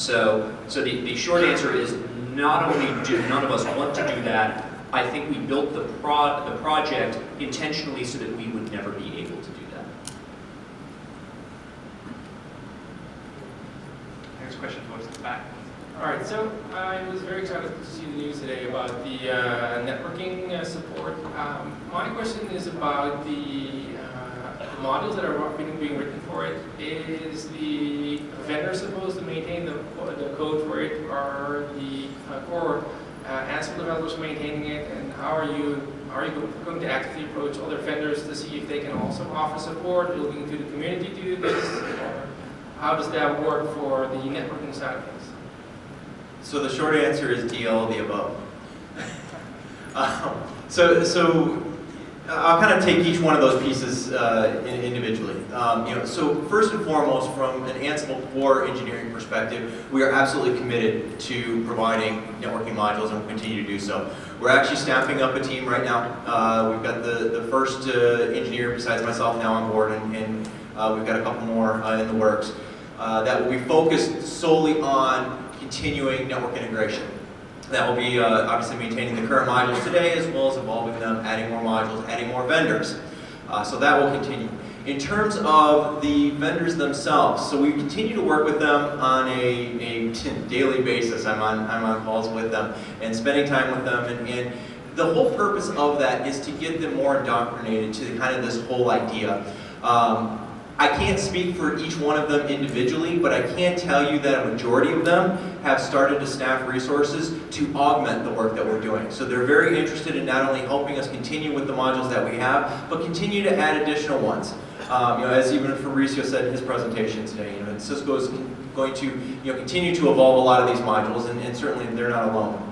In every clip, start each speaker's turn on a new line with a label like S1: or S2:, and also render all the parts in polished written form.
S1: So the short answer is not only do none of us want to do that, I think we built the project intentionally so that we would never be able to do that.
S2: Next question towards the back.
S3: All right, so I was very excited to see the news today about the networking support. My question is about the modules that are being written for it. Is the vendor supposed to maintain the code for it, or the core Ansible developers maintaining it? And how are you going to actively approach other vendors to see if they can also offer support, looking to the community to do this? Or how does that work for the networking side of things?
S4: So the short answer is D, all of the above. So I'll kind of take each one of those pieces individually. So first and foremost, from an Ansible core engineering perspective, we are absolutely committed to providing networking modules, and we'll continue to do so. We're actually staffing up a team right now. We've got the first engineer besides myself now on board, and we've got a couple more in the works that will be focused solely on continuing network integration. That will be obviously maintaining the current modules today, as well as evolving them, adding more modules, adding more vendors. So that will continue. In terms of the vendors themselves, so we continue to work with them on a daily basis. I'm on calls with them and spending time with them, and the whole purpose of that is to get them more indoctrinated to kind of this whole idea. I can't speak for each one of them individually, but I can tell you that a majority of them have started to staff resources to augment the work that we're doing. So they're very interested in not only helping us continue with the modules that we have, but continue to add additional ones. As even Fabrizio said in his presentation today, Cisco is going to continue to evolve a lot of these modules, and certainly they're not alone.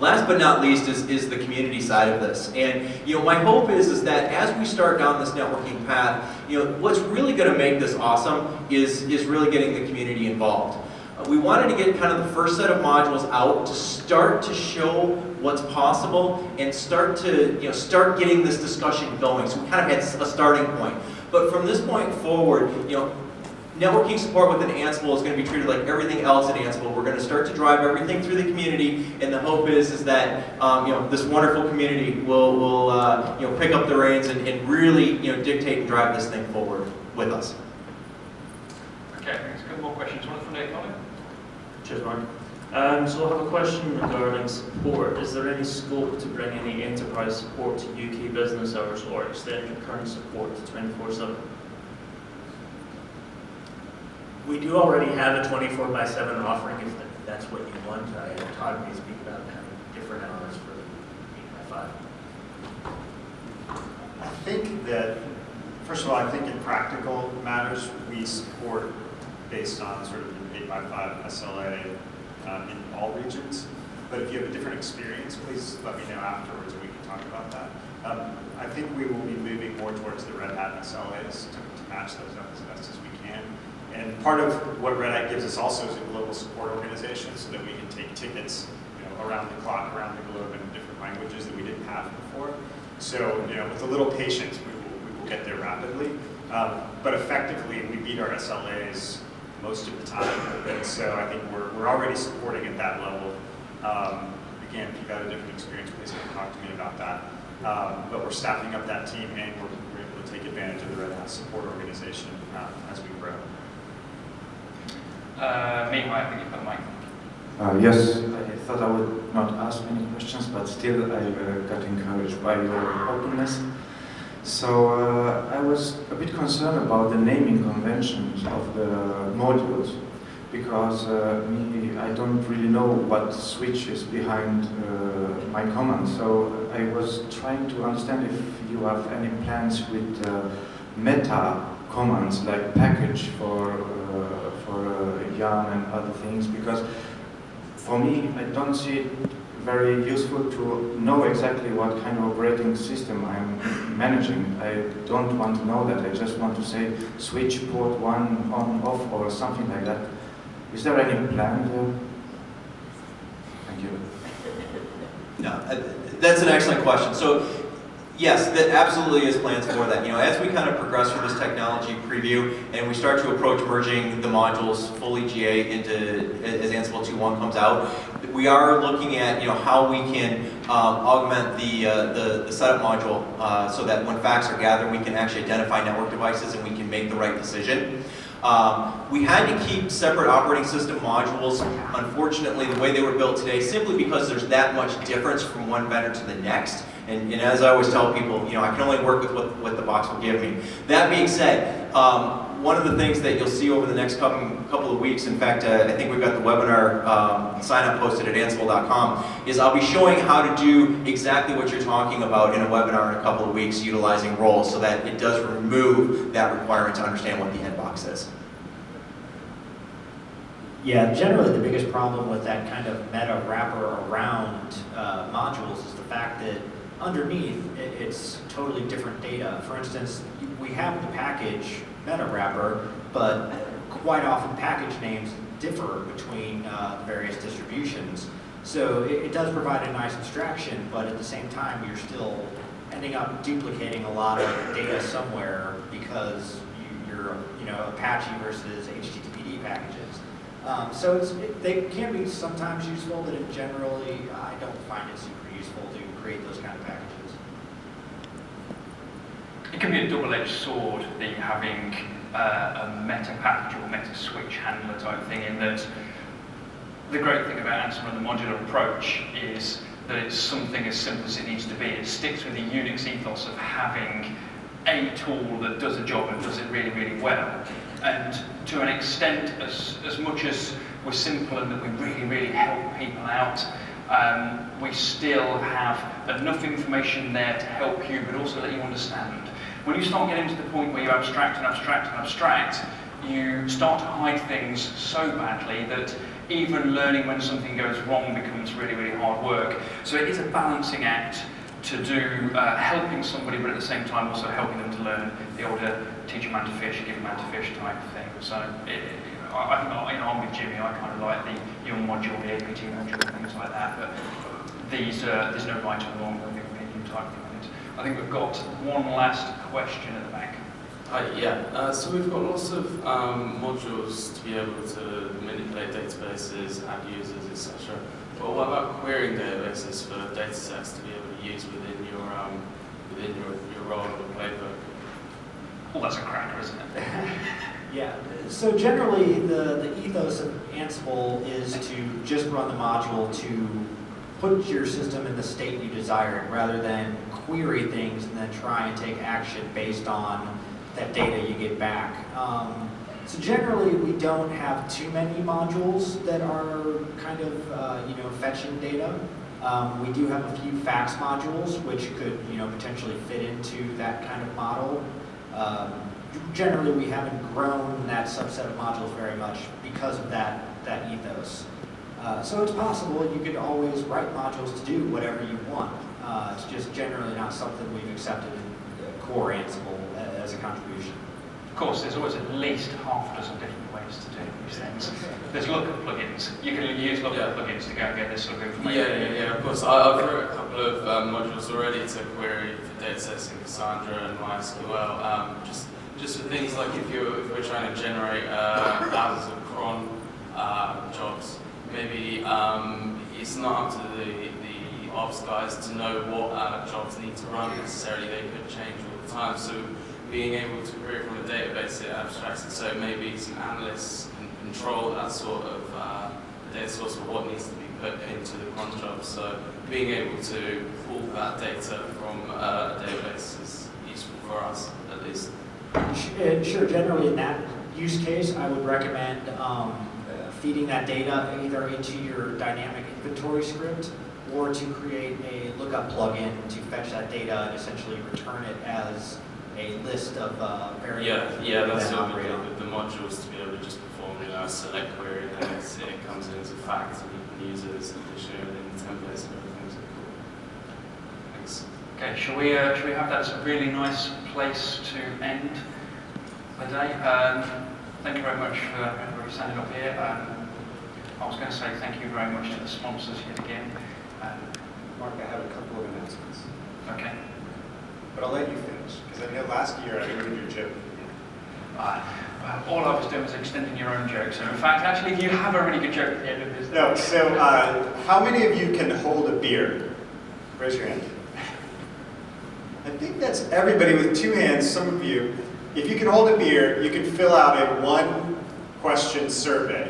S4: Last but not least is the community side of this. And my hope is that as we start down this networking path, what's really going to make this awesome is really getting the community involved. We wanted to get kind of the first set of modules out to start to show what's possible and start to start getting this discussion going. So we kind of had a starting point. But from this point forward, networking support within Ansible is going to be treated like everything else at Ansible. We're going to start to drive everything through the community, and the hope is that this wonderful community will pick up the reins and really dictate and drive this thing forward with us.
S2: Okay, thanks. A couple more questions. One from Nate Conley.
S5: Cheers, Mark. So I have a question regarding support. Is there any scope to bring any enterprise support to UK business hours or extend your current support to 24/7?
S6: We do already have a 24/7 offering if that's what you want. Todd may speak about having different hours for 8x5.
S7: I think that, first of all, I think in practical matters, we support based on sort of the 8x5 SLA in all regions. But if you have a different experience, please let me know afterwards and we can talk about that. I think we will be moving more towards the Red Hat SLAs to match those up as best as we can. And part of what Red Hat gives us also is a global support organization so that we can take tickets around the clock, around the globe in different languages that we didn't have before. So with a little patience, we will get there rapidly. But effectively, we beat our SLAs most of the time. And so I think we're already supporting at that level. Again, if you've got a different experience, please talk to me about that. But we're staffing up that team, and we're able to take advantage of the Red Hat support organization as we grow.
S2: Meanwhile, I think you've got a mic.
S8: Yes, I thought I would not ask many questions, but still I got encouraged by your openness. So I was a bit concerned about the naming conventions of the modules, because I don't really know what switch is behind my command. So I was trying to understand if you have any plans with meta commands like package for yarn and other things, because for me I don't see it very useful to know exactly what kind of operating system I'm managing. I don't want to know that. I just want to say switch port 1 on off or something like that. Is there any plan there? Thank you.
S4: No, that's an excellent question. So Yes, that absolutely is plans for that. You know, as we kind of progress through this technology preview and we start to approach merging the modules fully GA into, as Ansible 2.1 comes out, we are looking at, you know, how we can augment the setup module so that when facts are gathered, we can actually identify network devices and we can make the right decision. We had to keep separate operating system modules, unfortunately, the way they were built today, simply because there's that much difference from one vendor to the next. And as I always tell people, you know, I can only work with what the box will give me. That being said, one of the things that you'll see over the next couple of weeks, in fact, I think we've got the webinar sign-up posted at Ansible.com, is I'll be showing how to do exactly what you're talking about in a webinar in a couple of weeks utilizing roles so that it does remove that requirement to understand what the end box is.
S9: Yeah, generally the biggest problem with that kind of meta wrapper around modules is the fact that underneath it's totally different data. For instance, we have the package meta wrapper, but quite often package names differ between various distributions. So it does provide a nice abstraction, but at the same time you're still ending up duplicating a lot of data somewhere because you're, you know, Apache versus HTTPD packages. So they can be sometimes useful, but generally I don't find it super useful to create those kind of packages.
S2: It can be a double-edged sword, the having a meta package or meta switch handler type thing, in that the great thing about Ansible and the modular approach is that it's something as simple as it needs to be. It sticks with the Unix ethos of having a tool that does a job and does it really, really well. And to an extent, as much as we're simple and that we really, really help people out, we still have enough information there to help you, but also let you understand. When you start getting to the point where you abstract and abstract and abstract, you start to hide things so badly that even learning when something goes wrong becomes really, really hard work. So it is a balancing act to do helping somebody, but at the same time also helping them to learn the older teach a man to fish, give a man to fish type of thing. So I think, you know, I'm with Jimmy. I kind of like the young module, the APT module, things like that. But these there's no right or wrong opinion type thing on it. I think we've got one last question at the back.
S10: So we've got lots of modules to be able to manipulate databases, add users, etc. But what about querying databases for data sets to be able to use within your role in the playbook?
S2: Well, that's a cracker, isn't it?
S9: Yeah, so generally the ethos of Ansible is to just run the module to put your system in the state you desire rather than query things and then try and take action based on that data you get back. So generally we don't have too many modules that are kind of fetching data. We do have a few fax modules which could potentially fit into that kind of model. Generally we haven't grown that subset of modules very much because of that ethos. So it's possible you could always write modules to do whatever you want. It's just generally not something we've accepted in core Ansible as a contribution.
S2: Of course, there's always at least half a dozen different ways to do these things. There's lookup plugins. You can use lookup plugins to go and get this sort of information.
S10: Yeah, of course. I've wrote a couple of modules already to query for data sets in Cassandra and MySQL. Just for things like if we're trying to generate thousands of cron jobs, maybe it's not up to the ops guys to know what jobs need to run necessarily. They could change all the time. So being able to query from a database, it abstracts it so maybe some analysts can control that sort of data source of what needs to be put into the cron job. So being able to pull that data from a database is useful for us, at least.
S9: Sure, generally in that use case, I would recommend feeding that data either into your dynamic inventory script or to create a lookup plugin to fetch that data and essentially return it as a list of variables.
S10: Yeah, that's what we did with the modules to be able to just perform a select query, and then it comes in as a fact, and you can use it as a dictionary within the templates and everything. So cool. Thanks.
S2: Okay, shall we have that as a really nice place to end the day? Thank you very much for everybody standing up here. I was going to say thank you very much to the sponsors yet again.
S11: Mark, I have a couple of announcements.
S2: Okay.
S7: but I'll let you finish, because I know last year I ruined your joke.
S2: Well, all I was doing was extending your own joke. So in fact, actually, you have a really good joke at the end of this.
S7: No, so how many of you can hold a beer? Raise your hand. I think that's everybody with 2 hands, some of you. If you can hold a beer, you can fill out a 1-question survey.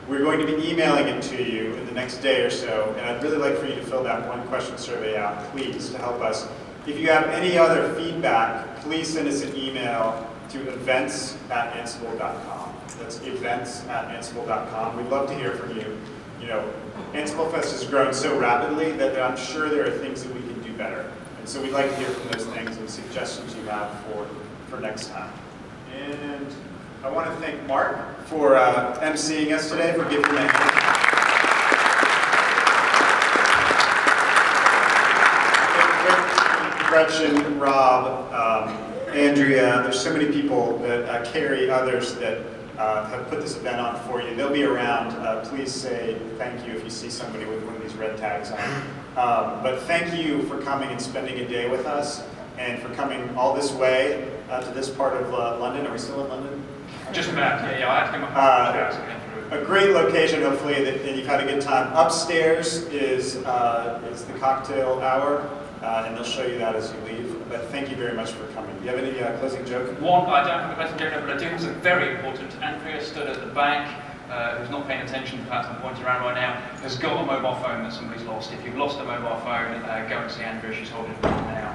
S7: We're going to be emailing it to you in the next day or so, and I'd really like for you to fill that 1-question survey out, please, to help us. If you have any other feedback, please send us an email to events@ansible.com. That's events@ansible.com. We'd love to hear from you. You know, Ansible Fest has grown so rapidly that I'm sure there are things that we can do better. And so we'd like to hear from those things and suggestions you have for next time. And I want to thank Mark for emceeing us today, for giving me a hand. Gretchen, Rob, Andrea, there's so many people that carry others that have put this event on for you. They'll be around. Please say thank you if you see somebody with one of these red tags on. But thank you for coming and spending a day with us, and for coming all this way to this part of London. Are we still in London?
S2: Just about, yeah, I have to
S7: a great location, hopefully, that you've had a good time. Upstairs is the cocktail hour, and they'll show you that as you leave. But thank you very much for coming. Do you have any closing joke?
S2: One, I don't have a closing joke, but I do have something very important. Andrea stood at the back, who's not paying attention, perhaps I'm pointing around right now, has got a mobile phone that somebody's lost. If you've lost a mobile phone, go and see Andrea. She's holding it right now.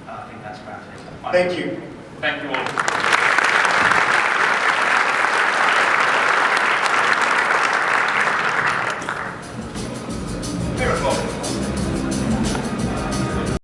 S2: I think that's about it.
S7: Thank you.
S2: Thank you all.